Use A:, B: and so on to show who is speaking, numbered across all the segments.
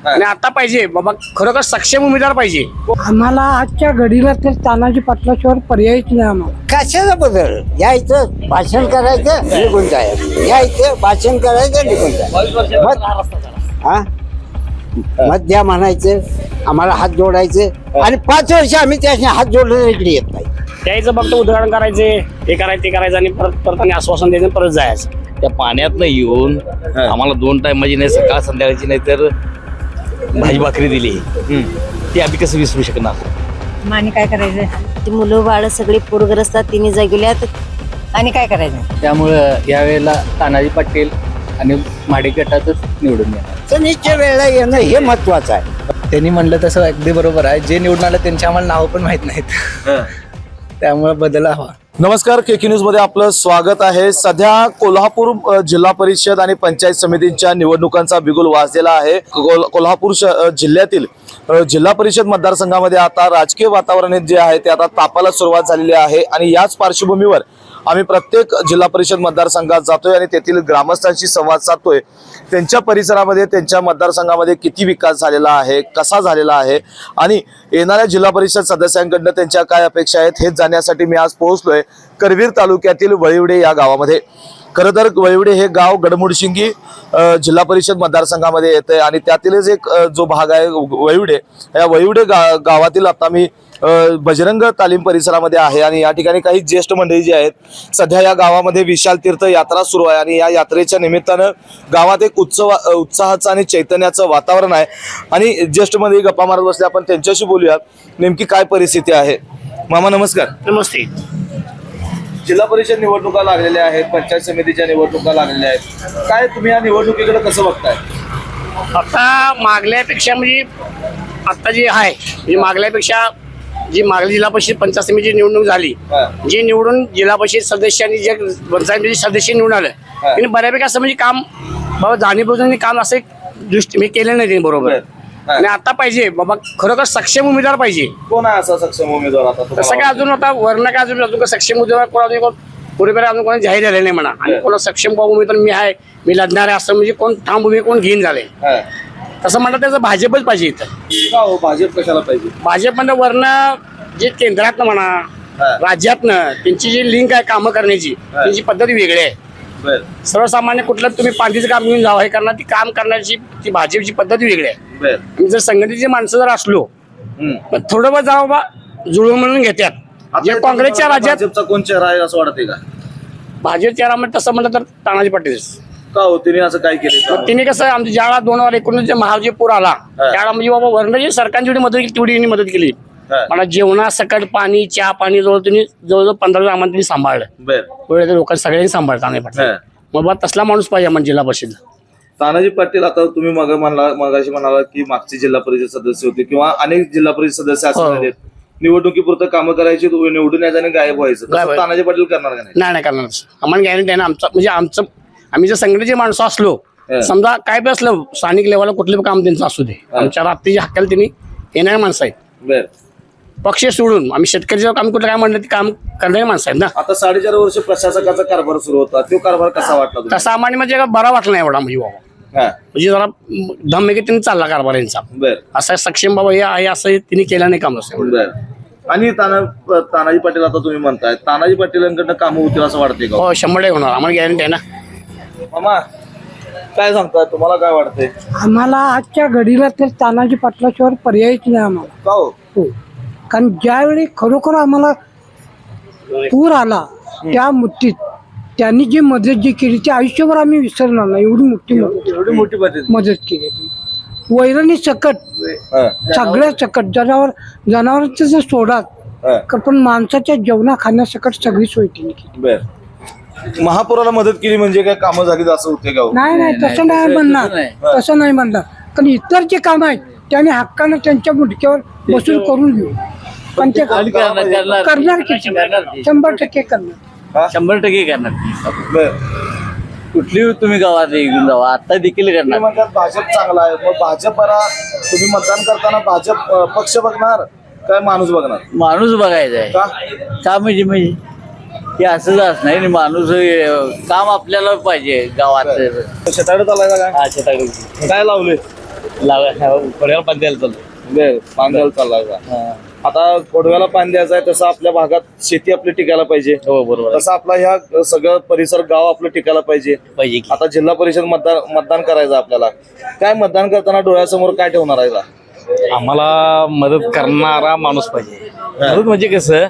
A: आणि आता पाहिजे बाबा खरोखर सक्षम उमेदवार पाहिजे.
B: आम्हाला आजच्या घडीला तर तानाजी पाटलाशिवाय पर्यायच नाही आम्हाला.
C: कशाचा बदल यायचं भाषण करायचं निघून जायचं यायचं भाषण करायचं निघून जायचं मत द्या म्हणायचं आम्हाला हात जोडायचे आणि 5 वर्ष आम्ही त्याने हात जोडले इकडे येत नाही.
A: त्याचं फक्त उदाहरण करायचे हे करायचं ते करायचं आणि परत आणि आश्वासन द्यायचं परत जायचं.
D: त्या पाण्यात येऊन आम्हाला 2 टाइमाची नाही सकाळ संध्याकाळची नाही तर भाजी भाकरी दिली ती आम्ही कसं विसरू शकणार.
E: आणि काय करायचं ती मुलं बाळ सगळे पूरग्रस्तात तिने जगल्यात आणि काय करायचं.
F: त्यामुळं यावेळेला तानाजी पाटील आणि माडे गटातच निवडून येणार.
C: सणीच्या वेळेला येणं हे महत्वाचं आहे.
F: त्यांनी म्हणलं तसं अगदी बरोबर आहे. जे निवडून आलं त्यांची आम्हाला नावं पण माहित नाहीत त्यामुळे बदल हवा.
G: नमस्कार, केके न्यूज मध्ये आपलं स्वागत आहे. सध्या कोल्हापूर जिल्हा परिषद आणि पंचायत समितींच्या निवडणुकांचा बिगुल वाजलेला आहे. कोल्हापूर जिल्ह्यातील जिल्हा परिषद मतदारसंघामध्ये आता राजकीय वातावरण जे आहे ते आता तापाला सुरुवात झालेली आहे आणि याच पार्श्वभूमीवर आम्ही प्रत्येक जिल्हा परिषद मतदारसंघात जातोय आणि तेथील ग्रामस्थांशी संवाद साधतोय. त्यांच्या परिसरामध्ये त्यांच्या मतदारसंघामध्ये किती विकास झालेला आहे, कसा झालेला आहे आणि येणाऱ्या जिल्हा परिषद सदस्यांकडनं त्यांच्या काय अपेक्षा आहेत हे जाणण्यासाठी मी आज पोहोचलोय करवीर तालुक्यातील वळिवडे या गावामध्ये. खरं तर वळिवडे हे गाव गडमुडशिंगी जिल्हा परिषद मतदारसंघामध्ये येते आणि त्यातीलच एक जो भाग आहे वळिवडे, या वळिवडे गावातील आता मी बजरंग तालीम परिसरामध्ये आहे आणि या ठिकाणी काही ज्येष्ठ मंडळी जी आहेत सध्या या गावामध्ये विशाल तीर्थ यात्रा सुरू आहे आणि या यात्रेच्या निमित्तानं गावात एक उत्साहाचं आणि चैतन्याचं वातावरण आहे आणि ज्येष्ठ मंडळी गप्पा मारत बसले. आपण त्यांच्याशी बोलूयात नेमकी काय परिस्थिती आहे. मामा नमस्कार.
A: नमस्ते.
G: जिल्हा परिषद निवडणुका लागलेल्या आहेत, पंचायत समितीच्या निवडणुका लागलेल्या आहेत, काय तुम्ही या निवडणुकीकडे कसं बघताय?
A: आता मागल्यापेक्षा म्हणजे आता जे आहे म्हणजे मागल्यापेक्षा जी मागली जिल्हा परिषद पंचायत समितीची निवडणूक झाली, जे निवडून जिल्हा परिषद सदस्य आणि जे पंचायत समिती सदस्य निवडून आलं त्यांनी बऱ्यापैकी असं म्हणजे काम बाबा जाणीवपूर्वक काम असं दृष्टी मी केलं नाही त्यांनी बरोबर. आणि आता पाहिजे बाबा खरोखर सक्षम उमेदवार पाहिजे.
G: कोण आहे असा सक्षम उमेदवार? आता
A: तसं काय अजून आता वर्ण काय अजून सक्षम उमेदवार पुरेपूर अजून कोणी जाहीर झाले नाही म्हणा आणि कोणा सक्षम उमेदवार मी आहे मी लढणार आहे असं म्हणजे कोण ठाम भूमी कोण घेऊन झाले तसं म्हणलं त्याचं भाजपच पाहिजे इथं.
G: भाजप कशाला पाहिजे?
A: भाजप म्हणजे वर्ण जे केंद्रातनं म्हणा राज्यातनं त्यांची जी लिंक आहे कामं करण्याची त्यांची पद्धत वेगळी आहे. सर्वसामान्य कुठलं तुम्ही पांढरीचं काम घेऊन जावं हे करणार ती काम करण्याची ती भाजपची पद्धत वेगळी आहे. आणि जर संघटित माणसं जर असलो तर थोडं बहुत जावं बा जुळवून म्हणून घेतात. जे काँग्रेसच्या राज्यात
G: भाजपचा कोण चेहरा आहे असं वाटतंय का?
A: भाजप चेहरा म्हणजे तसं म्हटलं तर तानाजी पाटीलच.
G: का हो तिने असं काय केलं?
A: तिने कसं आमच्या ज्यावेळा 2019 महाराज पूर आला त्यावेळा म्हणजे बाबा वर्ण जी सरकारने जेवढी मदत केली तेवढी मदत केली. मला जेवणासकट पाणी चहा पाणी जवळजवळ 15 आम्हाला त्यांनी सांभाळलं. लोकांनी सगळ्यांनी सांभाळलं तानाजी पाटील. मग बा तसला माणूस पाहिजे आम्हाला जिल्हा परिषद.
G: तानाजी पाटील आता तुम्ही मगाशी म्हणाला की मागचे जिल्हा परिषद सदस्य होते किंवा अनेक जिल्हा परिषद सदस्य असणार निवडणुकीपुरतं कामं करायची निवडून यायचं आणि गायब व्हायचं. तानाजी पाटील करणार का?
A: नाही करणार. आम्हाला गॅरंटी आहे ना आमचं म्हणजे आम्ही जर संघटनेचे माणसं असलो समजा काय बी असलं स्थानिक लेवलला कुठलं काम त्यांचं असू दे आमच्या रात्रीच्या हक्काला त्यांनी येणारे माणसं आहेत. पक्ष सोडून आम्ही शेतकऱ्याचं काम कुठलं काय म्हणलं ते काम करणारे माणसं आहेत ना.
G: आता 4.5 वर्ष प्रशासकाचा कारभार सुरू होता, तो कारभार कसा वाटला?
A: तसा आम्हाला म्हणजे बरा वाटला नाही एवढा म्हणजे बाबा म्हणजे जरा धम्मेकी त्यांनी चालला कारभार यांचा. असं सक्षम बाबा हे आहे असं त्यांनी केलं नाही काम असं.
G: आणि तानाजी पाटील आता तुम्ही म्हणताय तानाजी पाटीलांकडनं कामं होतील असं वाटतंय का?
A: हो 100% होणार आम्हाला गॅरंटी आहे ना.
G: मामा काय सांगताय, तुम्हाला काय वाटतंय?
B: आम्हाला आजच्या घडीला तर तानाजी पाटलाशिवाय पर्यायच नाही आम्हाला.
G: का हो?
B: कारण ज्यावेळी खरोखर आम्हाला पूर आला त्या मुठीत त्यांनी जी मदत जी केली ती आयुष्यभर आम्ही विसरणार नाही. एवढी मोठी मदत केली. वैरणी सकट सगळ्या सकट जनावरांचं जर सोडात पण माणसाच्या जेवणा खाण्यासकट सगळी सोय त्यांनी केली.
G: महापुराला मदत केली म्हणजे काय कामं झाली असं होते का?
B: नाही तसं नाही म्हणणार. कारण इतर जे काम आहेत त्याने हक्कानं त्यांच्या मुडक्यावर बसून करून घेऊ. पण ते करणार की 100% करणार.
D: 100% करणार. कुठली तुम्ही गावात घेऊन जावा आता देखील करणार.
G: भाजप चांगला आहे मग भाजपला तुम्ही मतदान करताना भाजप पक्ष बघणार काय माणूस बघणार?
D: माणूस बघायचा आहे का म्हणजे हे असंच नाही. माणूस काम आपल्याला पाहिजे गावात.
G: शेताकडे चालायला काय?
D: शेताकडे
G: काय लावले?
D: खोड्याला पाणी द्यायला चालतो.
G: बर पाणी द्यायला चाललाय का? आता खोडव्याला पाणी द्यायचं आहे तसं आपल्या भागात शेती आपली टिकायला पाहिजे.
D: हो बरोबर आहे.
G: तसं आपला ह्या सगळं परिसर गाव आपलं टिकायला पाहिजे.
D: पाहिजे की.
G: आता जिल्हा परिषद मतदान करायचं आपल्याला. काय मतदान करताना डोळ्यासमोर काय ठेवणार आहे का?
D: आम्हाला मदत करणारा माणूस पाहिजे. मदत म्हणजे कसं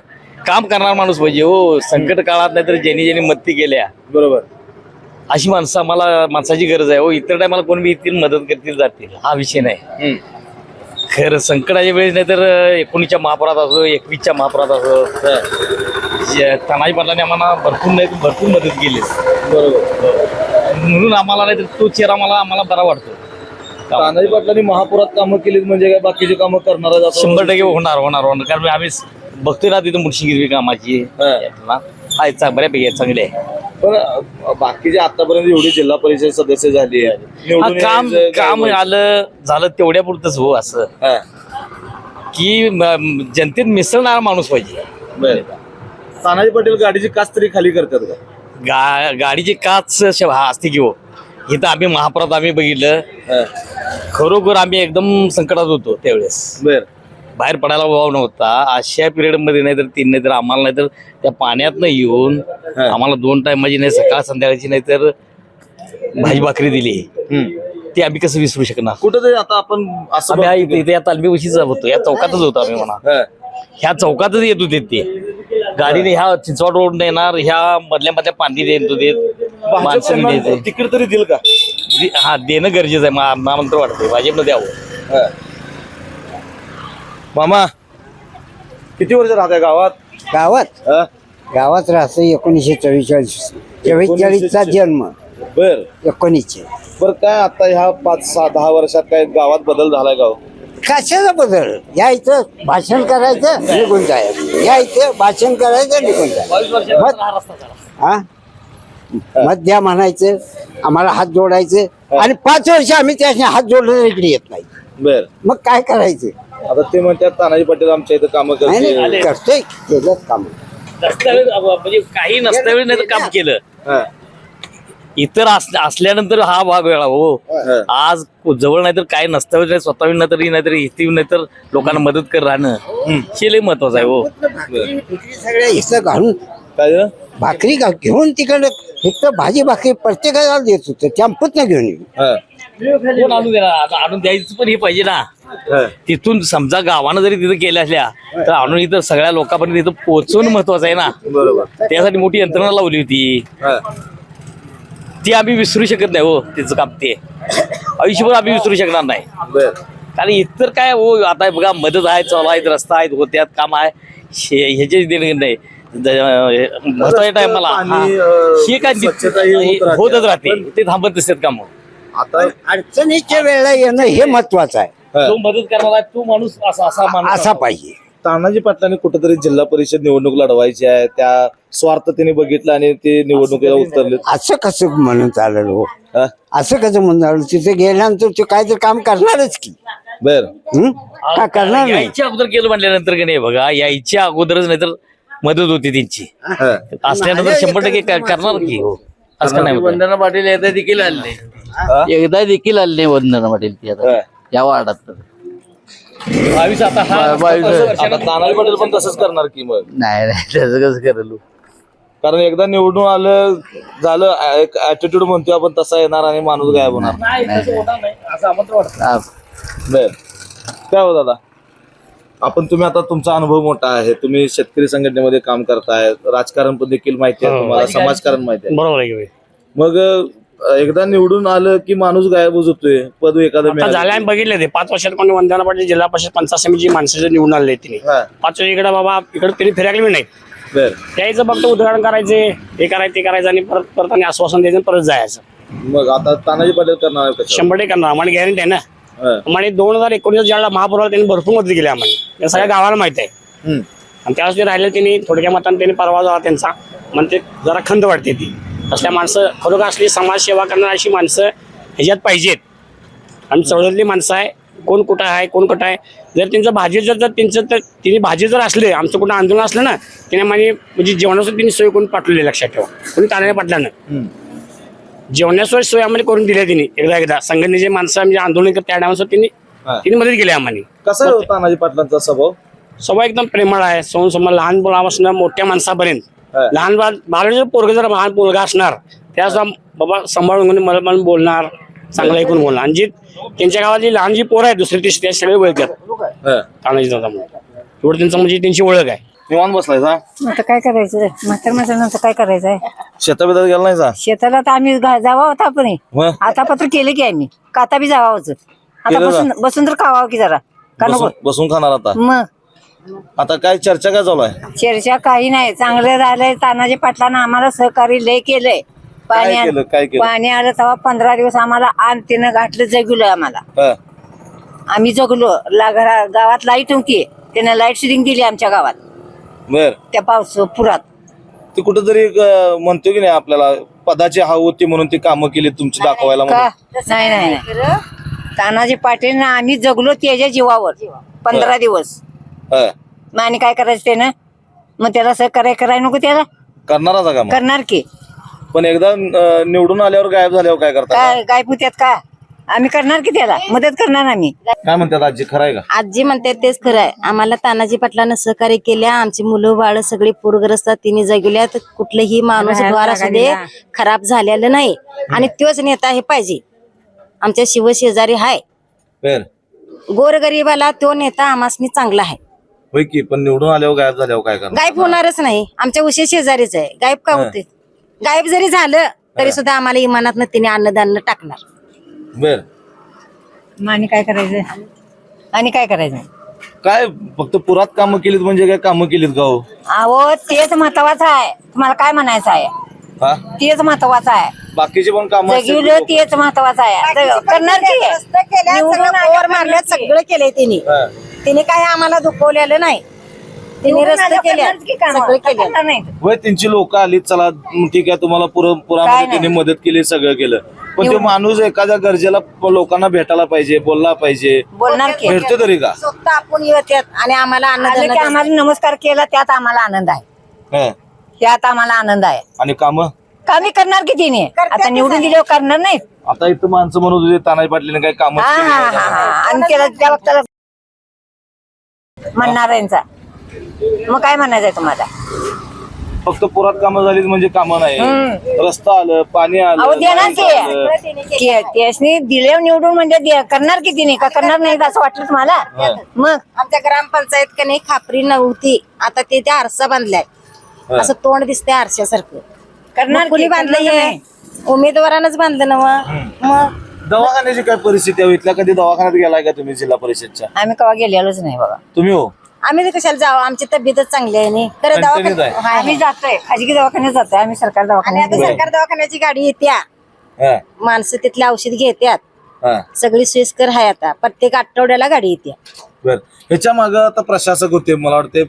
D: काम करणारा माणूस पाहिजे हो. संकट काळात नाहीतर ज्यांनी मदती केल्या
G: बरोबर.
D: अशी माणसाची गरज आहे हो. इतर टायमाला कोण बी येतील मदत करतील जातील हा विषय नाही. खरं संकटाच्या वेळेस नाहीतर 19च्या महापुरात असो 21च्या महापुरात असो तानाजी पाटलांनी आम्हाला भरपूर मदत केली.
G: बरोबर.
D: म्हणून आम्हाला नाहीतर तो चेहरा आम्हाला बरा वाटतो.
G: तानाजी पाटलांनी महापुरात कामं केलीत म्हणजे काय बाकीची कामं करणार
D: 100% होणार कारण आम्ही बघतोय ना तिथं मुळशी कामाची आहे बऱ्यापैकी चांगली आहे.
G: पण बाकीचे आतापर्यंत एवढी जिल्हा परिषद सदस्य झाली आहे.
D: काम झालं तेवढ्या पुरतच हो. असं की जनतेत मिसळणारा माणूस पाहिजे.
G: तानाजी पाटील गाडीची काच तरी खाली करतात का?
D: गाडीची काच असते की हो. इथं आम्ही महापुरात आम्ही बघितलं खरोखर आम्ही एकदम संकटात होतो त्यावेळेस. बाहेर पडायला वाव नव्हता. अशा पिरियड मध्ये नाहीतर नाहीतर आम्हाला नाहीतर त्या पाण्यातनं येऊन आम्हाला 2 टाइमाची नाही सकाळ संध्याकाळची नाहीतर भाजी भाकरी दिली. ती आम्ही कसं विसरू शकणार.
G: कुठं आता आपण असं
D: इथे या तालमीपाशीच होतो. या चौकातच होतो आम्ही म्हणा. ह्या चौकातच येत होते ते गाडीने. ह्या चिंचवड रोड येणार ह्या मधल्या पाणी देत होते माणसाने द्यायचे.
G: तिकीट तरी देईल का?
D: हा देणं गरजेचं आहे. मला तर वाटतंय भाजपनं द्यावं.
G: मामा किती वर्ष राहत आहे गावात?
C: गावात राहतो 1944चा जन्म.
G: बर
C: 19.
G: बर काय आता ह्या 5-6-10 वर्षात काय गावात बदल झालाय का?
C: कशाचा बदल? यायचं भाषण करायचं निघून जायचं. यायचं भाषण करायचं निघून जायचं. मत द्या म्हणायचं आम्हाला हात जोडायचं आणि 5 वर्ष आम्ही त्याने हात जोडलं इकडे येत नाही.
G: बर
C: मग काय करायचं?
G: आता ते म्हणतात तानाजी पाटील आमच्या इथं कामं करते.
C: करतोय केलं काम.
D: म्हणजे काही नसतावेळी नाही तर काम केलं. इतर असल्यानंतर हा भाग वेळा हो. आज जवळ नाहीतर काय नसतावेळी नाही स्वतः नाहीतर इथे नाहीतर लोकांना मदत कर राहणं हे लय महत्वाचं आहे हो.
C: सगळ्या हिस्सा घालून
G: काय
C: भाकरी घेऊन तिकडे इथं भाजी भाकरी प्रत्येकाला देत होतं. चंपत न घेऊन
D: कोण आणून देणार? आणून द्यायचं पण हे पाहिजे ना. तिथून समजा गावानं जरी तिथं केल्या असल्या तर आणून इथं सगळ्या लोकांपर्यंत तिथं पोहोचवणं महत्वाचं आहे ना.
G: बरोबर.
D: त्यासाठी मोठी यंत्रणा लावली होती. ती आम्ही विसरू शकत नाही हो. तिचं काम ते आयुष्यभर आम्ही विसरू शकणार नाही. कारण इतर काय हो. आता बघा मदत आहे चालू आहेत रस्ता आहेत होत्यात काम आहे ह्याचे देणं नाही. महत्वाच्या टायमाला हे काय होतच राहते. ते थांबत नसतात काम.
G: आता
C: अडचणीच्या वेळेला येणं हे महत्वाचं आहे.
D: जो मदत करणार आहे तो माणूस
C: असा पाहिजे.
G: तानाजी पाटलांनी कुठेतरी जिल्हा परिषद निवडणूक लढवायची आहे त्या स्वार्थतेने बघितलं आणि ते निवडणुकीला उतरले.
C: असं कसं म्हणून चालेल हो? असं कसं म्हणून चालेल? तिथे गेल्यानंतर ते काहीतरी काम करणारच की.
G: बर
C: का करणार नाही?
D: यायच्या अगोदर केलं म्हटल्यानंतर की नाही बघा यायच्या अगोदरच नाहीतर मदत होती त्यांची. असल्यानंतर 100% करणार की हो. असं नाही.
H: वंदना पाटील एकदा देखील आले वंदना पाटील ती आता या वार्डात.
D: 22 आता
G: तानाजी पाटील पण तसंच करणार की मग?
H: नाही त्याचं कसं करेल.
G: कारण एकदा निवडून आलं झालं एक ऍटिट्यूड म्हणतोय आपण तसा येणार आणि माणूस गायब होणार. बर काय हो दादा आपण तुम्ही आता तुमचा अनुभव मोठा आहे. तुम्ही शेतकरी संघटनेमध्ये काम करताय. राजकारण पण देखील माहिती आहे तुम्हाला. समाजकारण माहिती आहे.
A: बरोबर आहे.
G: मग एकदा निवडून आलं की माणूस गायबच होतोय. पद एखादं
A: झाले आम्ही बघितले ते 5 वर्षात कोणी वंदना पाटील जिल्हा परिषद पंचायत समिती माणसं निवडून आले तिने 5 वर्ष इकडे बाबा इकडे तिने फिरायला नाही. त्याचं फक्त उद्घाटन करायचे हे करायचं ते करायचं आणि परत आणि आश्वासन द्यायचं परत जायचं.
G: मग आता तानाजी पाटील करणार
A: 100% करणार आम्हाला गॅरंटी आहे ना. म्हणजे 2019 ज्याला महापुराला त्यांनी भरपूर मदत केली आम्हाला. सगळ्या गावाला माहिती आहे. आणि त्यावेळेस ते राहिले त्यांनी थोडक्या मताने त्यांनी परवा झाला त्यांचा म्हणते जरा खंत वाटते ती. असल्या माणसं खरोखर असली समाजसेवा करणारी अशी माणसं ह्याच्यात पाहिजेत. आणि चळवळली माणसं आहे. कोण कुठं आहे कोण कुठं आहे. जर त्यांचं भाजी जर त्यांचं तर तिने भाजी जर असले आमचं कुठं आंदोलन असलं ना त्याने म्हणजे जेवणाचं तिने सोय कोणी पाठवली लक्षात ठेवा. कोणी तानाजी पाटलानं जेवणाची सोय आम्हाला करून दिली त्यांनी एकदा संघटनेचे माणसं म्हणजे आंदोलन त्या टायमावर त्यांनी मदत केली आम्हाला.
G: कसा आहे तानाजी पाटलांचा स्वभाव?
A: स्वभाव एकदम प्रेमळ आहे. समोर लहान मुलापासून मोठ्या माणसापर्यंत लहान बाळाचं पोरग जर लहान मुलगा असणार त्या बाबा सांभाळून मला बोलणार, चांगलं ऐकून बोलणार. आणि जी त्यांच्या गावातली लहान जी पोरं आहेत दुसरी तिसरी त्या सगळे ओळखतात तानाजी दादा म्हणून. एवढं त्यांचं म्हणजे त्यांची ओळख आहे.
G: निवांत बसलाय का?
E: आता काय करायचं म्हातार माणसानंतर काय करायचंय.
G: शेताबितात गेला नाही का?
E: शेताला तर आम्ही जावा होता आपण आता पत्र केलं की आम्ही काता बी जावा होतं. आता बसून तर खावा की जरा का नको
G: बसून खाणार आता?
E: मग
G: आता काय चर्चा काय चालू आहे?
E: चर्चा काही नाही, चांगलं झालंय. तानाजी पाटलानं आम्हाला सहकार्य लय केलंय.
G: काय केलं?
E: पाणी आलं तेव्हा 15 दिवस आम्हाला तिनं घातलं, जगलो आम्हाला.
G: हा.
E: आम्ही जगलो. गावात लाईट होती, त्यानं लाईट सिडिंग दिली आमच्या गावात
G: बर
E: त्या पाऊस पुरात.
G: ती कुठेतरी म्हणतो की नाही आपल्याला पदाची हाव होती म्हणून ती कामं केली तुमची दाखवायला
E: का
G: म्हणून.
E: नाही तानाजी पाटील आम्ही जगलो त्याच्या जीवावर 15 दिवस.
G: हा.
E: मग आणि काय करायचं त्यानं, मग त्याला करायला नको, त्याला
G: करणाराचा का मग?
E: करणार की.
G: पण एकदा निवडून आल्यावर गायब झाल्यावर काय करता?
E: काय गाय पुत्यात का आम्ही करणार की त्याला मदत करणार आम्ही.
G: काय म्हणतात आजी, खरं आहे का?
E: आजी म्हणते तेच खरं आहे. आम्हाला तानाजी पाटलानं सहकार्य केल्या. आमची मुलं बाळ सगळी पूरग्रस्तात तिने जगवल्या. तर कुठलंही माणूस द्वार असू दे खराब झालेलं नाही. आणि तोच नेता हे पाहिजे. आमच्या शिवशेजारी हाय
G: बर
E: गोरगरीबाला तो नेता आमासनी चांगला आहे.
G: होय की, पण निवडून आल्यावर गायब झाल्यावर काय करणार?
E: गायब होणारच नाही. आमच्या उशे शेजारीच आहे. गायब का होते? गायब जरी झालं तरी सुद्धा आम्हाला इमानात तिने अन्नदान टाकणार.
G: बर
E: आणि काय करायचं
G: काय फक्त पुरात कामं केलीत म्हणजे काय कामं केलीत का हो?
E: अहो तेच महत्वाचं आहे. तुम्हाला काय म्हणायचं आहे?
G: हा?
E: तेच महत्वाचं आहे.
G: बाकीचे पण कामं असतील की
E: जगविलं तेच महत्वाचं आहे. करणार की निवडून ओव्हर मारल्यात सगळं केलंय तिने.
G: हा.
E: तिने काय आम्हाला दुखवलेलं नाही. तिने रस्ते केले सगळं केलं नाही.
G: होय, त्यांची लोक आली, चला ठीक आहे तुम्हाला पुरामध्ये त्यांनी मदत केली, सगळं केलं. पण ते माणूस एखाद्या गरजेला लोकांना भेटायला पाहिजे, बोलला पाहिजे.
E: बोलणार की
G: भेटतो तरी का?
E: स्वतः आपण येतात आणि आम्हाला आनंद, आम्हाला नमस्कार केला त्यात आम्हाला आनंद आहे.
G: हा.
E: त्यात आम्हाला आनंद आहे.
G: आणि कामं
E: कमी करणार की तिने आता निवडून दिल्यावर करणार नाही.
G: आता इथं माणसं म्हणत होते तानाजी पाटलांनी काही कामं केली नाही.
E: आणि त्याला त्या वक्ताला म्हणणार यांचा मग काय म्हणायचंय तुम्हाला?
G: फक्त पुरात कामं झाली म्हणजे कामं नाही. रस्ता आलं, पाणी आलं,
E: अहो देणार
G: लाईट आलं.
E: त्यासनी दिले निवडून म्हणजे करणार की तिने का करणार नाही असं वाटलं तुम्हाला? मग आमच्या ग्रामपंचायत का नाही खापरी नव्हती, आता ते त्या आरसा बांधलाय. असं तोंड दिसतंय आरशासारखं. करणार कुणी बांधलं? हे उमेदवारानंच बांधलं ना. मग
G: दवाखान्याची काय परिस्थिती आहे? इथल्या कधी दवाखान्यात गेलाय का तुम्ही जिल्हा परिषदच्या?
E: आम्ही कवा गेलेलोच नाही बाबा.
G: तुम्ही हो?
E: आम्ही तर कशाला जावं, आमची तब्येतच चांगली आहे नाही. खरं
G: ठणठणीत आहे.
E: दवाखान्यात आम्ही जातोय, खाजगी दवाखान्यात जातोय. आम्ही सरकार दवाखान्यात, सरकार दवाखान्याची गाडी येत्या,
G: हा.
E: माणसं तिथले औषध घेत्यात,
G: हा.
E: सगळी सोयीस्कर आहे. आता प्रत्येक आठवड्याला गाडी येते.
G: बर, ह्याच्या मागे आता प्रशासक होते, मला वाटते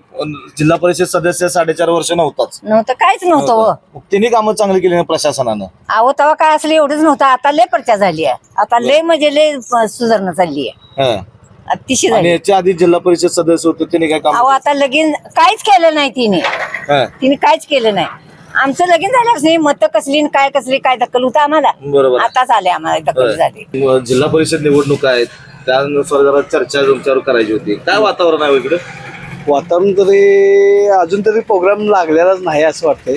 G: जिल्हा परिषद सदस्य 4.5 वर्ष नव्हताच.
E: नव्हतं, काहीच नव्हतं हो.
G: मग त्यांनी कामं चांगली केली ना प्रशासनानं?
E: अहो तेव्हा काय असलं एवढंच नव्हतं. आता लय पर्चा झाली आहे. आता लय म्हणजे लय सुधारणा चालली आहे,
G: हा.
E: अतिशय
G: आणि
E: झाली.
G: याच्या आधी जिल्हा परिषद सदस्य होते, त्यांनी काय काम?
E: अहो आता लगीन काहीच केलं नाही तिने.
G: हा.
E: तिने काहीच केलं नाही. आमचं लगीन झालंच नाही. मत कसली न काय कसली काय दखल होतं आम्हाला.
G: बरोबर.
E: आताच आले आम्हाला दखल झाली.
G: जिल्हा परिषद निवडणूक आहेत, त्यानुसार जरा चर्चा तुमच्यावर करायची होती. काय वातावरण आहे इकडे?
I: वातावरण तरी अजून तरी प्रोग्राम लागलेलाच नाही असं वाटतंय.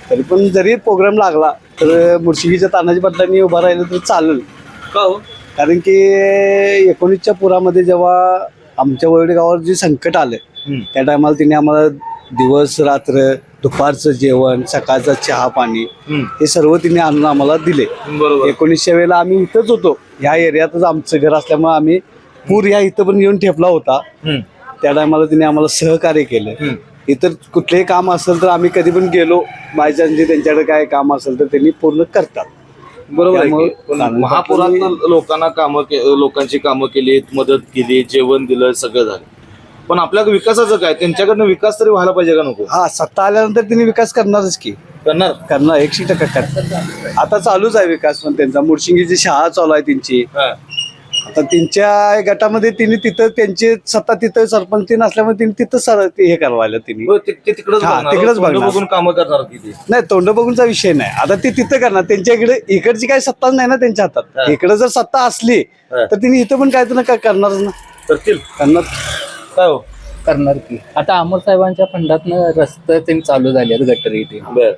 I: तरी पण जरी प्रोग्राम लागला तर मुर्शिदीच्या तानाजी पाटलांनी उभा राहिलं तर चालेल.
G: का हो?
I: कारण की 19च्या पुरामध्ये जेव्हा आमच्या वडील गावावर जे संकट आलं त्या टायमाला तिने आम्हाला दिवस रात्र, दुपारचं जेवण, सकाळचं चहा पाणी हे सर्व तिने आणून आम्हाला दिले.
G: बरोबर.
I: 1900 वेळेला आम्ही इथंच होतो, ह्या एरियातच आमचं घर असल्यामुळे आम्ही पूर ह्या इथं पण येऊन ठेपला होता. त्या टायमाला तिने आम्हाला सहकार्य केलं. इतर कुठलेही काम असेल तर आम्ही कधी पण गेलो, बायचान्स त्यांच्याकडे काय काम असेल तर त्यांनी पूर्ण करतात.
G: बरोबर आहे की. पण महापुरात लोकांची कामं केली, मदत केली, जेवण दिलं, सगळं झालं. पण आपल्या विकासाचं काय? त्यांच्याकडनं विकास तरी व्हायला पाहिजे का नको?
I: हा, सत्ता आल्यानंतर तिने विकास करणारच की. करणार 100% करणार. आता चालूच आहे विकास पण त्यांचा. मुडशिंगीची शाळा चालू आहे त्यांची. आता त्यांच्या गटामध्ये तिने तिथं त्यांची सत्ता तिथं सरपंच नसल्यामुळे तिने तिथं हे करवायला तिने
G: हो, ते तिकडेच
I: हा,
G: बघणार.
I: तिकडेच
G: तोंड
I: बघणार.
G: बघून कामं करणार किती.
I: नाही तोंड बघूनचा विषय नाही. आता ते तिथं करणार त्यांच्या इकडची काही सत्ताच नाही ना त्यांच्या हातात. इकडे जर सत्ता असली तर तिने इथं पण काय तर काय करणारच ना.
G: करतील
I: करणार
G: काय हो.
H: करणार की आता अमोल साहेबांच्या फंडातनं रस्ते ते चालू झाले आहेत गटरी ते,
G: बर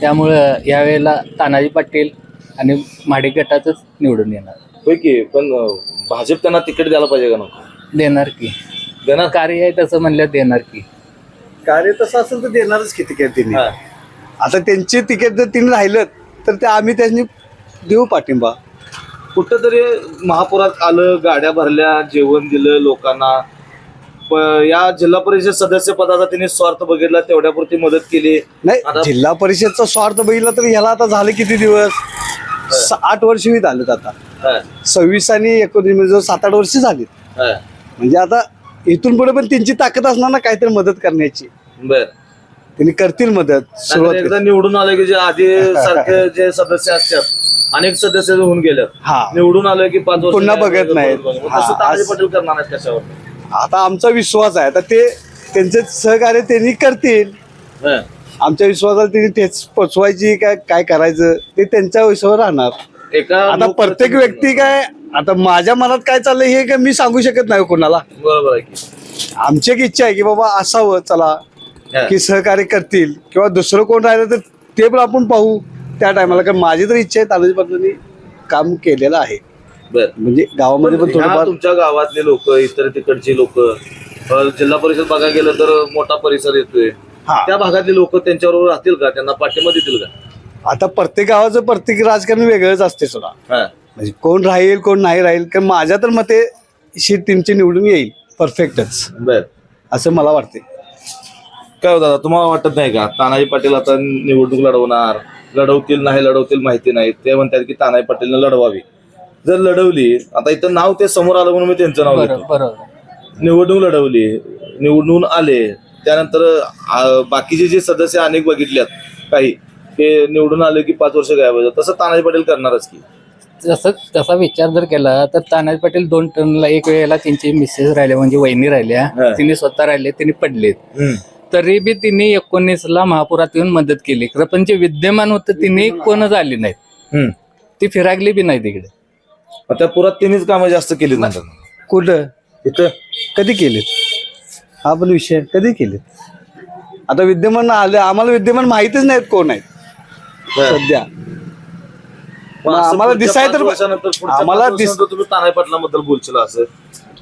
H: त्यामुळं यावेळेला तानाजी पाटील आणि माडिक गटातच निवडून येणार.
G: होय की, पण भाजप त्यांना तिकीट द्यायला पाहिजे का नको.
H: देणार की
G: देणार.
H: कार्य आहे तसं म्हणलं देणार की.
I: कार्य तसं असेल तर देणारच की तिकीट तिने.
G: हा.
I: आता त्यांचे तिकीट जर तिने राहिलं तर ते आम्ही त्यांनी देऊ पाठिंबा.
G: कुठंतरी महापुरात आलं, गाड्या भरल्या, जेवण दिलं लोकांना. या जिल्हा परिषद सदस्य पदाचा त्यांनी स्वार्थ बघितला, तेवढ्यापुरती मदत केली.
I: नाही
G: आता-
I: जिल्हा परिषदचा स्वार्थ बघितला तर ह्याला आता झाले किती दिवस, 8 वर्ष मी झालेत आता.
G: हा,
I: 26 आणि 19 म्हणजे 7-8 वर्ष झालीत.
G: हा.
I: म्हणजे आता इथून पुढे पण त्यांची ताकद असणार ना काहीतरी मदत करण्याची.
G: बर.
I: त्यांनी करतील मदत सुरुवात.
G: एकदा निवडून आले की जे आधी सारखे जे सदस्य असतात, अनेक सदस्य होऊन गेले,
I: हा.
G: निवडून आलं की 5 वर्ष
I: पुन्हा बघत नाहीत. हा,
G: तसं तानाजी
I: आज-
G: पाटील करणार आहेत कशावर.
I: आता आमचा विश्वास आहे. आता ते त्यांचे सहकार्य त्यांनी करतील.
G: हा.
I: आमच्या विश्वासाला त्यांनी ठेच पोचवायची काय करायचं ते त्यांच्या विश्वासावर राहणार.
G: एका
I: आता प्रत्येक व्यक्ती काय, आता माझ्या मनात काय चाललंय हे काय मी सांगू शकत नाही कोणाला.
G: बरोबर आहे की.
I: आमची एक इच्छा आहे की बाबा असावं चला,
G: हा.
I: की सहकार्य करतील किंवा दुसरं कोण राहिलं तर ते पण आपण पाहू त्या टायमाला. कारण माझी तर इच्छा आहे तानाजी पाटलांनी काम केलेलं आहे.
G: बर.
I: म्हणजे गावामध्ये पण
G: ह्या
I: थोडंफार
G: तुमच्या गावातले लोक, इतर तिकडची लोक, जिल्हा परिषद बघायला गेलं तर मोठा परिसर येतोय,
I: हा.
G: त्या भागातले लोक त्यांच्याबरोबर राहतील का, त्यांना पाठिंबा देतील का.
I: आता प्रत्येक गावाचं प्रत्येक राजकारण वेगळंच असते सुद्धा.
G: हा.
I: म्हणजे कोण राहील कोण नाही राहील, कारण माझ्या तर मते टीमची निवडून येईल परफेक्टच
G: बर.
I: असं मला वाटते.
G: काय हो दादा, तुम्हाला वाटत नाही का तानाजी पाटील आता निवडणूक लढवणार, लढवतील नाही लढवतील माहिती नाही, ते म्हणतात की तानाजी पाटीलने लढवावी. जर लढवली, आता इथं नाव ते समोर आलं म्हणून मी त्यांचं नाव घेतो.
H: बरोबर.
G: निवडणूक लढवली, निवडून आले, त्यानंतर बाकीचे जे सदस्य अनेक बघितल्यात काही, ते निवडून आले की 5 वर्ष गायब होतात. तसं तानाजी पाटील करणारच की.
H: तसा विचार जर केला तर तानाजी पाटील 2 टर्नला एक वेळेला त्यांची मिसेस राहिल्या म्हणजे वहिनी राहिल्या,
G: हा.
H: तिने स्वतः राहिले, तिने पडलेत. तरी बी तिने 19ला महापुरात येऊन मदत केली. खरं पण जे विद्यमान होतं तिने कोणच आली नाहीत, ती फिरागली बी नाही तिकडे.
G: त्या पुरात त्यांनीच कामं जास्त केली म्हणतात.
I: कुठं
G: इथं
I: कधी केलेत हा पण विषय, कधी केलेत. आता विद्यमान आले, आम्हाला विद्यमान माहितीच नाहीत कोण आहेत सध्या.
G: मग असं
I: आम्हाला
G: पुढच्या
I: दिसाय
G: 5
I: तर
G: वर्षानंतर, पुढच्या
I: आम्हाला
G: 5 वर्षानंतर तुम्ही तानाजी पाटलांबद्दल बोलशील असं.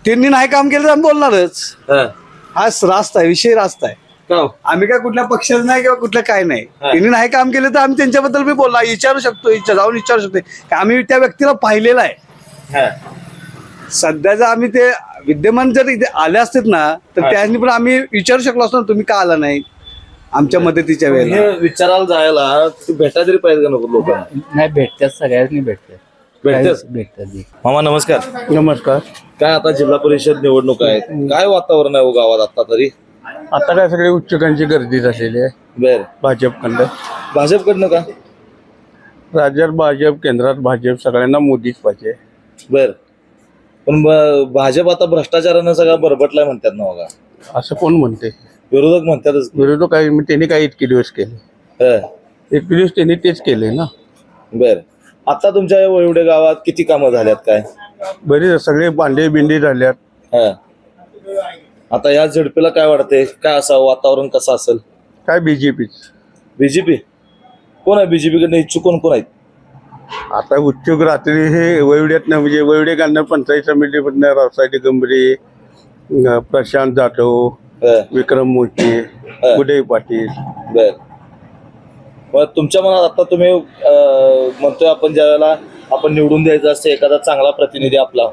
I: त्यांनी नाही काम केलं तर आम्ही बोलणारच.
G: हा.
I: हा रास्त आहे, विषय रास्त आहे.
G: का हो?
I: आम्ही काय कुठल्या पक्षाचं नाही किंवा कुठलं काय नाही.
G: हा.
I: त्यांनी नाही काम केलं तर आम्ही त्यांच्याबद्दल बी बोलला विचारू शकतो, जाऊन विचारू शकतो. की आम्ही त्या व्यक्तीला पाहिलेलं आहे.
G: हा.
I: सध्या जर आम्ही ते विद्यमान जर इथे आले असतात ना तर त्यांनी पण आम्ही विचारू शकलो असतो ना, तुम्ही का आला नाही आमच्या मदतीच्या वेळेला.
G: हे विचारायला जायला भेटा तरी पाहिजे का नको लोकांना.
H: नाही भेटतात, सगळ्यांनी भेटतात.
G: भेटतात. मामा नमस्कार.
B: नमस्कार.
G: काय आता जिल्हा परिषद निवडणूक आहेत, काय वातावरण आहे हो गावात आता तरी.
B: आता काय सगळे उच्चकांची गर्दी झालेली आहे
G: बर.
B: भाजपकडं.
G: भाजपकडनं का.
B: राज्यात भाजप, केंद्रात भाजप, सगळ्यांना मोदीच पाहिजे.
G: बर. पण भाजप आता भ्रष्टाचारानं सगळा बरबटलाय म्हणतात ना बघा.
B: असं कोण म्हणते.
G: विरोधक म्हणतातच.
B: विरोधक काय त्यांनी काय इतके दिवस केले,
G: हा.
B: इतके दिवस त्यांनी तेच केले ना.
G: बर. आता तुमच्या एवढ्या गावात किती कामं झाल्यात काय.
B: बरेच सगळे भांडे बिंडे झाल्यात.
G: हा. आता या झडपीला काय वाटतंय, काय असावं वातावरण, कसं असेल.
B: काय बीजेपी.
G: बीजेपी कोण आहे, बीजेपी कडनं इच्छुक कोण आहेत.
B: आता उत्सुक रात्री हे वैवड्यातनं म्हणजे वैवडेकांना पंचायत समितीमधनं रावसाहेब दिगंबरे, प्रशांत जाधव,
G: हा.
B: विक्रम मोचे, उदय पाटील.
G: बर. मग तुमच्या मनात आता तुम्ही म्हणतोय आपण ज्या वेळेला आपण निवडून द्यायचं असतं एखादा चांगला प्रतिनिधी आपला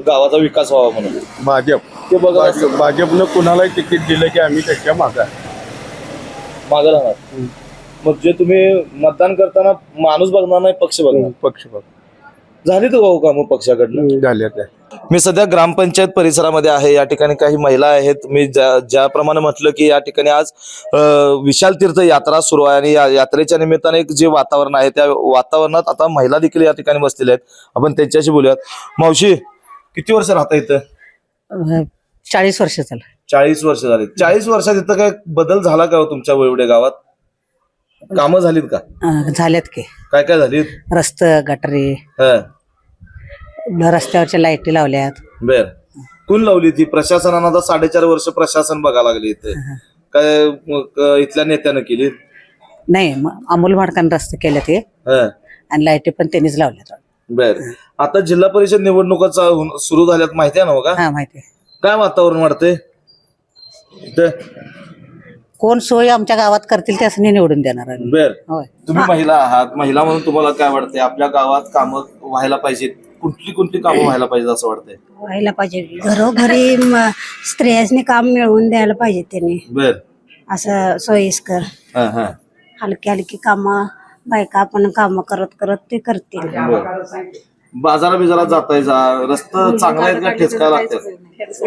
G: गावाचा विकास व्हावा म्हणून
B: भाजप
G: ते बघा
B: भाजपनं कुणालाही तिकीट दिलं की आम्ही त्याच्या मागा
G: मागं राहणार. मग जे तुम्ही मतदान करताना माणूस बघणार नाही, पक्ष बघणार.
B: पक्ष बघ
G: झाली तर भाऊ का मग पक्षाकडनं.
B: झाल्यात.
G: मी सध्या ग्रामपंचायत परिसरामध्ये आहे. या ठिकाणी काही महिला आहेत. मी ज्याप्रमाणे म्हटलं की या ठिकाणी आज विशाल तीर्थ यात्रा सुरू आहे आणि या यात्रेच्या निमित्ताने एक जे वातावरण आहे त्या वातावरणात आता महिला देखील या ठिकाणी बसलेल्या आहेत. आपण त्यांच्याशी बोलूयात. मावशी, किती वर्ष राहता इथं?
J: 40 वर्ष झालं.
G: 40 वर्ष झाली. 40 वर्षात इथं काय बदल झाला का हो तुमच्या वळवडे गावात? कामं झालीत का?
J: झाल्यात की
G: काय काय झालीत?
J: रस्ते गटारी,
G: हं.
J: रस्त्यावरच्या लाईटी लावल्यात.
G: बर, कोण लावली ती? प्रशासनानं आता 4.5 वर्ष प्रशासन बघायला लागले इथे. काय इथल्या नेत्यानं केली?
J: नाही, मग अमोल माडकांनी रस्ते केले ते
G: हं.
J: आणि लाईटी पण त्यांनीच लावल्यात.
G: बर, आता जिल्हा परिषद निवडणुका सुरू झाल्यात, माहिती आहे ना? का
J: हा, माहिती आहे.
G: काय वातावरण वाटतंय इथं?
J: कोण सोय आमच्या गावात करतील त्यासनी निवडून देणार आम्ही.
G: बर,
J: होय.
G: तुम्ही महिला आहात. महिला म्हणून तुम्हाला काय वाटतंय? आपल्या गावात कामं व्हायला पाहिजेत. कुठली कामं व्हायला पाहिजे असं वाटतंय?
E: व्हायला पाहिजे, घरोघरी स्त्रियांनी काम मिळवून द्यायला पाहिजे त्यांनी.
G: बर,
E: असं सोयीस्कर
G: हं हं.
E: हलकी हलकी कामं बायका आपण काम करत करत ते करतील.
G: बाजारा बिजारात जाताय, रस्ता चांगला आहेत का ठेचका लागतात?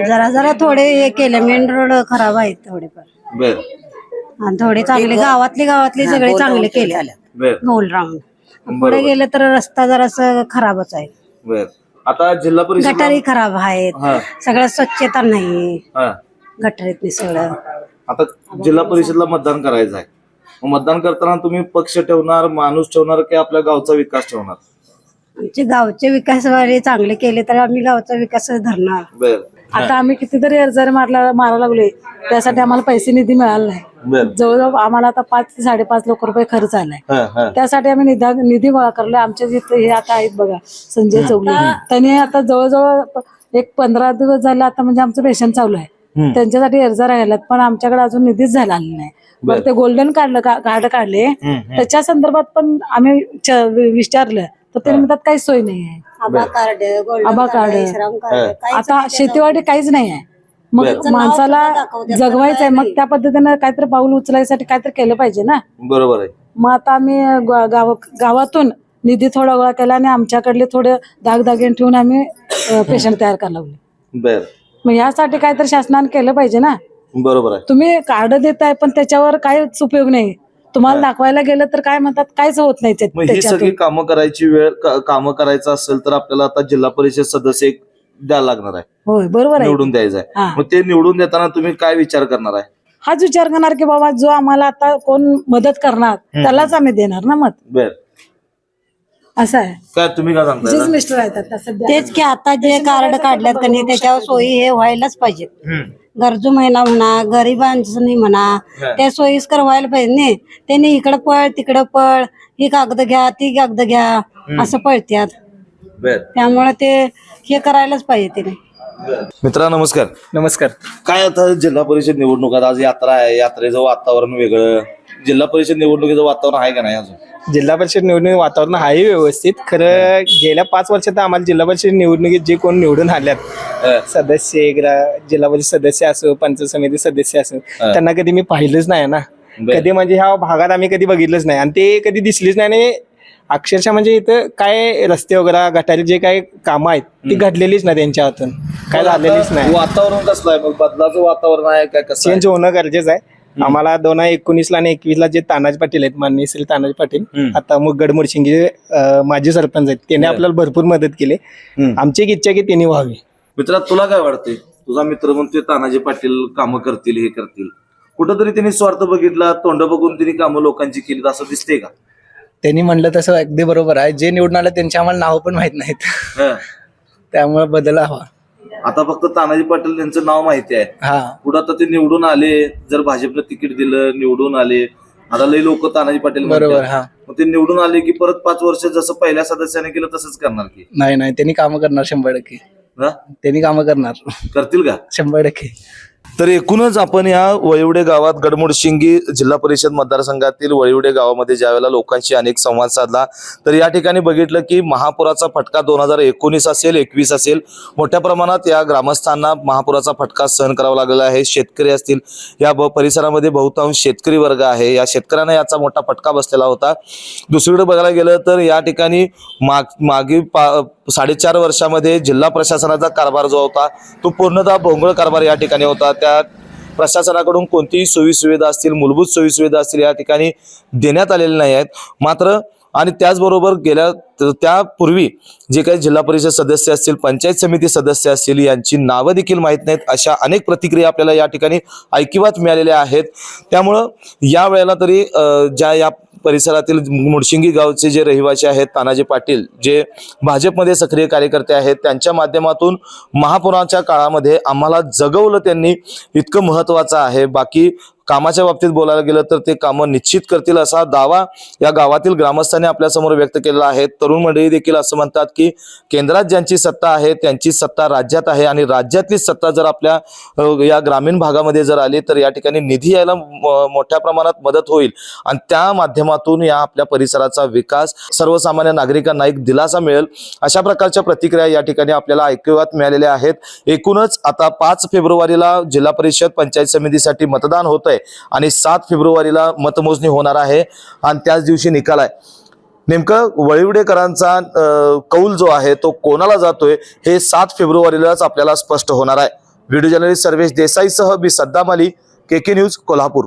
E: जरा जरा थोडे हे केले, मेन रोड खराब आहेत थोडेफार,
G: बर
E: आणि थोडे चांगले गावातले सगळे चांगले केले
G: बर
E: गोल राऊंड. पुढे गेले तर रस्ता जरासं खराबच आहे.
G: बर, आता जिल्हा परिषद
E: गटारी खराब आहेत, सगळं स्वच्छता नाही गटारीत सगळं.
G: आता जिल्हा परिषदला मतदान करायचं आहे. मतदान करताना तुम्ही पक्ष ठेवणार, माणूस ठेवणार की आपल्या गावचा विकास ठेवणार?
E: आमचे गावचे विकास वाले चांगले केले तर आम्ही गावचा विकास धरणार.
G: बर,
B: आता आम्ही कितीतरी अर्ज मारा लागलोय, त्यासाठी आम्हाला पैसे निधी मिळाला नाही.
G: बर,
B: जवळजवळ आम्हाला आता 5 ते 5.5 लाख रुपये खर्च आलाय.
G: हं हं.
B: त्यासाठी आम्ही निधी गोळा करलोय. आमच्या जिथे हे आता आहेत बघा, संजय चौगले, त्यांनी आता जवळजवळ एक 15 दिवस झाले आता म्हणजे आमचं पेशंट चालू आहे. त्यांच्यासाठी अर्ज राहिल्यात, पण आमच्याकडे अजून निधीच झाला नाही. बरं, ते गोल्डन कार्ड काढले, त्याच्या संदर्भात पण आम्ही विचारलं तर ते म्हणतात काही सोय नाही आहे. आभा कार्ड, आता शेतीवाडी काहीच नाही आहे. मग माणसाला जगवायचंय, मग त्या पद्धतीनं काहीतरी पाऊल उचलायसाठी काहीतरी केलं पाहिजे ना.
G: बरोबर आहे.
B: मग आता आम्ही गावातून निधी थोडा गोळा केला आणि आमच्याकडले थोडे दागदागिने ठेवून आम्ही पेशंट तयार करायला लागले.
G: बर,
B: मग यासाठी काहीतरी शासनाने केलं पाहिजे ना.
G: बरोबर आहे.
B: तुम्ही कार्ड देताय पण त्याच्यावर काहीच उपयोग नाही. तुम्हाला दाखवायला गेलं तर काय म्हणतात, काहीच होत नाही
G: मग ही सगळी कामं करायची वेळ, कामं करायचं असेल तर आपल्याला आता जिल्हा परिषद सदस्य एक द्यायला लागणार आहे.
B: होय, बरोबर आहे.
G: निवडून द्यायचं आहे. मग ते निवडून देताना तुम्ही काय विचार करणार आहे?
B: हाच विचार करणार की बाबा जो आम्हाला आता कोण मदत करणार त्यालाच आम्ही देणार ना मत.
G: बर,
B: असं आहे.
G: काय तुम्ही काय सांगताय?
B: मिस्टर आहेत आता सध्या.
E: तेच की आता जे कार्ड काढल्यात त्यांनी त्याच्यावर सोयी हे व्हायलाच पाहिजेत. गरजू महिला म्हणा, गरिबांनी म्हणा, त्या सोयीस्कर व्हायला पाहिजे नाही. त्यांनी इकडं पळ तिकडं पळ, ही कागद घ्या ती कागद घ्या असं पळत्यात. त्यामुळे ते हे करायलाच पाहिजे त्यांनी.
G: मित्रा नमस्कार.
F: नमस्कार.
G: काय आता जिल्हा परिषद निवडणुकात आज यात्रा आहे, यात्रेचं वातावरण वेगळं. जिल्हा परिषद निवडणुकीचं वातावरण आहे का नाही अजून?
F: जिल्हा परिषद निवडणूक वातावरण आहे व्यवस्थित. खरं गेल्या 5 वर्षात आम्हाला जिल्हा परिषद निवडणुकीत जे कोण निवडून आल्यात सदस्य, जिल्हा परिषद सदस्य असो, पंचायत समिती सदस्य असो, त्यांना कधी मी पाहिलंच नाही ना. कधी म्हणजे ह्या भागात आम्ही कधी बघितलंच नाही आणि ते कधी दिसलीच नाही. आणि अक्षरशः म्हणजे इथं काय रस्ते वगैरे गटारी जे काही कामं आहेत ती घडलेलीच नाही, त्यांच्या हातून काय झालेलीच नाही.
G: वातावरण कसलं आहे? मग बदलाचं वातावरण आहे काय? कसं
F: चेंज होणं गरजेचं आहे. आम्हाला 2019 आणि 21 जे तानाजी पाटील आहेत, माननीय श्री तानाजी पाटील, आता मग गडमुडशिंगे माजी सरपंच आहेत, त्यांनी आपल्याला भरपूर मदत केली. आमची एक इच्छा की त्यांनी व्हावी.
G: मित्रा तुला काय वाटतंय? तुझा मित्र म्हणतोय तानाजी पाटील कामं करतील, हे करतील. कुठंतरी त्यांनी स्वार्थ बघितला, तोंड बघून त्यांनी कामं लोकांची केली असं दिसतंय का?
F: त्यांनी म्हणलं तसं अगदी बरोबर आहे. जे निवडून आलं त्यांची आम्हाला नाव पण माहित नाहीत, त्यामुळे बदल हवा.
G: आता फक्त तानाजी पाटील यांचं नाव माहिती आहे. पुढे आता ते निवडून आले, जर भाजपनं तिकीट दिलं, निवडून आले, आता लई लोक तानाजी पाटील
F: बरोबर.
G: मग ते निवडून आले की परत 5 वर्ष जसं पहिल्या सदस्याने केलं तसंच करणार की
F: नाही? त्यांनी कामं करणार 100%. त्यांनी कामं करणार,
G: करतील का?
F: 100%.
G: तर एकूणच आपण या वळिवडे गावात, गडमुडशिंगी जिल्हा परिषद मतदारसंघातील वळिवडे गावामध्ये ज्यावेळेला लोकांशी अनेक संवाद साधला, तर या ठिकाणी बघितलं की महापुराचा फटका 2019 असेल, 21 असेल, मोठ्या प्रमाणात या ग्रामस्थांना महापुराचा फटका सहन करावा लागलेला आहे. शेतकरी असतील, या परिसरामध्ये बहुतांश शेतकरी वर्ग आहे, या शेतकऱ्यांना याचा मोठा फटका बसलेला होता. दुसरीकडे बघायला गेलं तर या ठिकाणी मागे 4.5 वर्षामध्ये जिल्हा प्रशासनाचा कारभार जो होता तो पूर्णतः भोंगळ कारभार या ठिकाणी होता. त्या प्रशासनाकडून कोणतीही सोयीसुविधा असतील, मूलभूत सोयीसुविधा असतील या ठिकाणी देण्यात आलेल्या नाही आहेत. मात्र आणि त्याचबरोबर त्यापूर्वी जे काही जिल्हा परिषद सदस्य असतील, पंचायत समिती सदस्य असतील, यांची नावं देखील माहीत नाहीत. अशा अनेक प्रतिक्रिया आपल्याला या ठिकाणी ऐकिवात मिळालेल्या आहेत. त्यामुळं या वेळेला तरी या परिसरातील मुडशिंगी गावचे जे रहिवासी आहेत, तानाजी पाटील, जे भाजपमध्ये सक्रिय कार्यकर्ते आहेत, त्यांच्या माध्यमातून महापुराच्या काळामध्ये आम्हाला जगवलं त्यांनी, इतकं महत्त्वाचं आहे. बाकी कामाच्या बाबतीत बोलायला गेलं तर ते कामं निश्चित करतील असा दावा या गावातील ग्रामस्थांनी आपल्या समोर व्यक्त केलेला आहे. तरुण मंडळी देखील असं म्हणतात की केंद्रात ज्यांची सत्ता आहे त्यांची सत्ता राज्यात आहे आणि राज्यातली सत्ता जर आपल्या या ग्रामीण भागामध्ये जर आली तर या ठिकाणी निधी यायला मोठ्या प्रमाणात मदत होईल आणि त्या माध्यमातून या आपल्या परिसराचा विकास, सर्वसामान्य नागरिकांना एक दिलासा मिळेल. अशा प्रकारच्या प्रतिक्रिया या ठिकाणी आपल्याला ऐकवात मिळालेल्या आहेत. एकूणच आता 5 फेब्रुवारीला जिल्हा परिषद पंचायत समितीसाठी मतदान होत आहे आणि 7 फेब्रुवारीला मतमोजणी होणार आहे आणि त्याच दिवशी निकाल आहे. नेमकं वळिवडेकरांचा कौल जो आहे तो कोणाला जातोय हे 7 फेब्रुवारीलाच आपल्याला स्पष्ट होणार आहे. व्हिडिओ जर्नलिस्ट सर्वेश देसाईसह बी सद्दाम अली, KK न्यूज, कोल्हापूर.